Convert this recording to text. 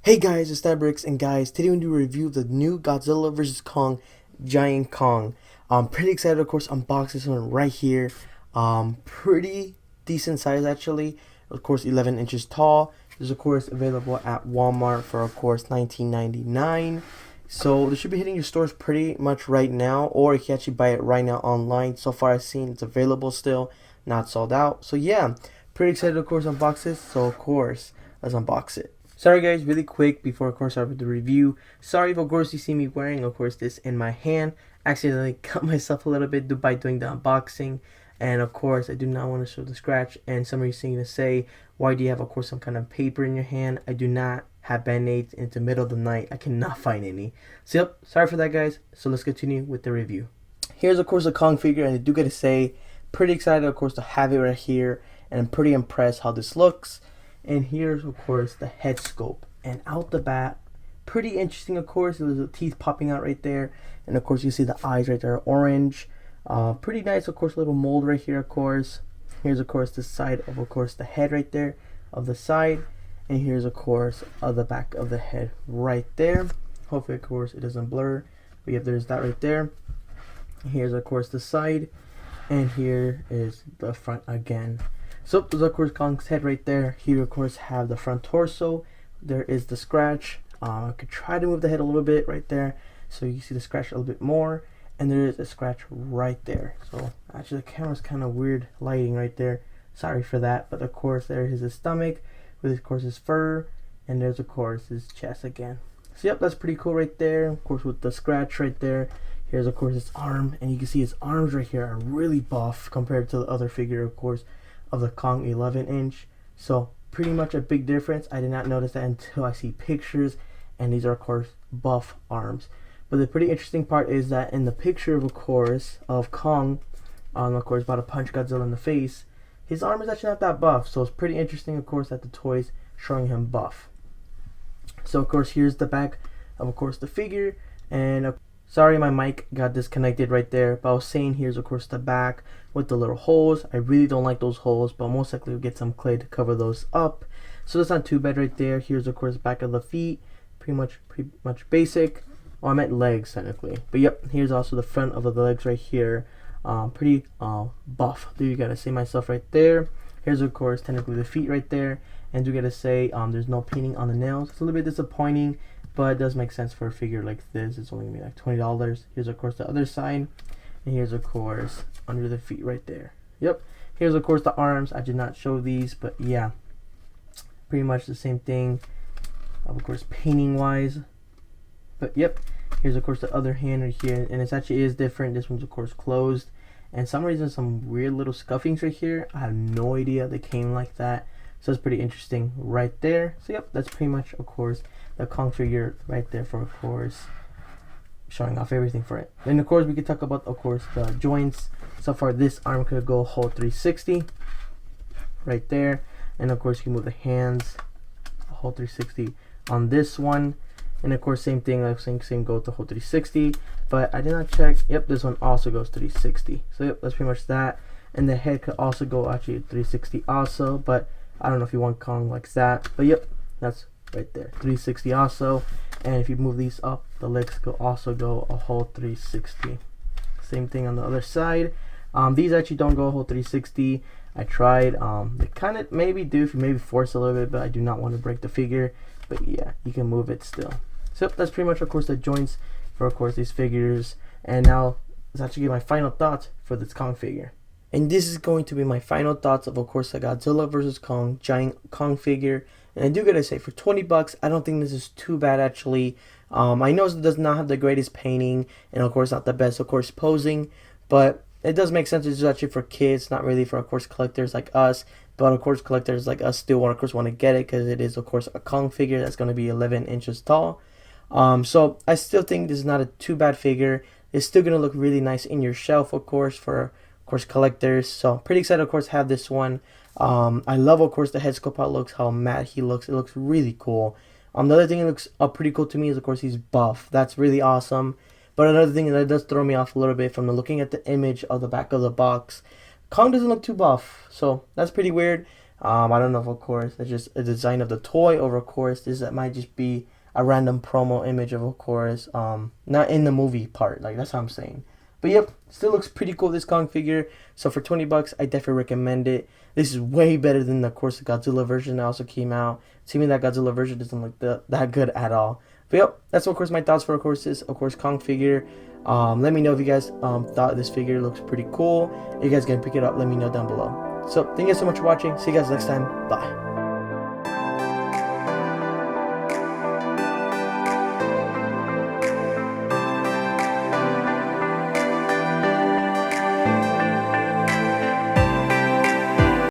Hey guys, it's Bricks, and guys, today we're going to review the new Godzilla vs. Kong Giant Kong. I'm pretty excited, of course, unbox this one right here. Pretty decent size actually. Of course, 11 inches tall. This is of course available at Walmart for of course $19.99. So this should be hitting your stores pretty much right now, or you can actually buy it right now online. So far I've seen it's available still, not sold out. So yeah, pretty excited of course unbox this. So of course, let's unbox it. Sorry guys, really quick before of course I start with the review. Sorry if of course you see me wearing of course this in my hand. Accidentally cut myself a little bit by doing the unboxing. And of course I do not want to show the scratch. And some of you seem to say, why do you have of course some kind of paper in your hand? I do not have band-aids. It's the middle of the night. I cannot find any. So yep, sorry for that guys. So let's continue with the review. Here's of course the Kong figure, and I do gotta say, pretty excited of course to have it right here. And I'm pretty impressed how this looks. And here's of course the head scope, and out the bat, pretty interesting of course. There's the teeth popping out right there, and of course you see the eyes right there, orange. Pretty nice of course, little mold right here of course. Here's of course the side of course the head right there of the side, and here's of course the back of the head right there. Hopefully of course it doesn't blur, but yeah, there's that right there. Here's of course the side, and here is the front again. So there's of course Kong's head right there. Here of course have the front torso. There is the scratch. I could try to move the head a little bit right there, so you see the scratch a little bit more. And there is a scratch right there. So actually the camera's kind of weird lighting right there. Sorry for that. But of course there is his stomach with of course his fur, and there's of course his chest again. So yep, that's pretty cool right there. Of course with the scratch right there. Here's of course his arm, and you can see his arms right here are really buff compared to the other figure of course of the Kong 11 inch. So pretty much a big difference. I did not notice that until I see pictures, and these are of course buff arms. But the pretty interesting part is that in the picture of course of Kong, of course about to punch Godzilla in the face, his arm is actually not that buff. So it's pretty interesting of course that the toy's showing him buff. So of course here's the back of course the figure, and sorry, my mic got disconnected right there, but I was saying here's of course the back with the little holes. I really don't like those holes, but most likely we'll get some clay to cover those up. So that's not too bad right there. Here's of course back of the feet, pretty much basic. Oh, I meant legs technically, but yep, here's also the front of the legs right here. Pretty buff. Do you gotta say myself right there. Here's of course technically the feet right there, and do gotta say there's no painting on the nails. It's a little bit disappointing, but it does make sense for a figure like this. It's only gonna be like $20. Here's of course the other side, and here's of course under the feet right there. Yep. Here's of course the arms. I did not show these, but yeah, pretty much the same thing of course painting wise. But yep, here's of course the other hand right here, and it actually is different. This one's of course closed, and some reason some weird little scuffings right here. I have no idea they came like that. So it's pretty interesting right there. So yep, that's pretty much of course the Kong figure right there for of course showing off everything for it. Then of course we could talk about of course the joints. So far this arm could go whole 360 right there, and of course you can move the hands a whole 360 on this one. And of course same thing, like same go to whole 360, but I did not check. Yep, this one also goes 360. So yep, that's pretty much that. And the head could also go actually 360 also, but I don't know if you want Kong like that. But yep, that's right there, 360 also. And if you move these up, the legs could also go a whole 360. Same thing on the other side. These actually don't go a whole 360. I tried. They kind of maybe do if you maybe force a little bit, but I do not want to break the figure. But yeah, you can move it still. So that's pretty much of course the joints for of course these figures. And now let's actually get my final thoughts for this Kong figure. And this is going to be my final thoughts of course the Godzilla vs. Kong giant Kong figure. And I do gotta say, for 20 bucks, I don't think this is too bad actually. I know it does not have the greatest painting, and of course not the best of course posing, but it does make sense. It's actually for kids, not really for of course collectors like us. But of course collectors like us still want to get it, because it is of course a Kong figure that's going to be 11 inches tall. So I still think this is not a too bad figure. It's still going to look really nice in your shelf of course for of course collectors. So pretty excited of course to have this one. I love of course the head sculpt, how it looks, how matte he looks. It looks really cool. The other thing that looks pretty cool to me is of course he's buff. That's really awesome. But another thing that does throw me off a little bit from looking at the image of the back of the box, Kong doesn't look too buff, so that's pretty weird. I don't know if, of course, it's just a design of the toy, or of course, this that might just be a random promo image of course, not in the movie part. Like, that's what I'm saying. But yep, still looks pretty cool, this Kong figure. So for $20, I definitely recommend it. This is way better than, of course, the Godzilla version that also came out. To me, that Godzilla version doesn't look that good at all. But yep, that's of course my thoughts for, of course, this, of course, Kong figure. Let me know if you guys thought this figure looks pretty cool. If you guys gonna pick it up, let me know down below. So thank you guys so much for watching. See you guys next time. Bye.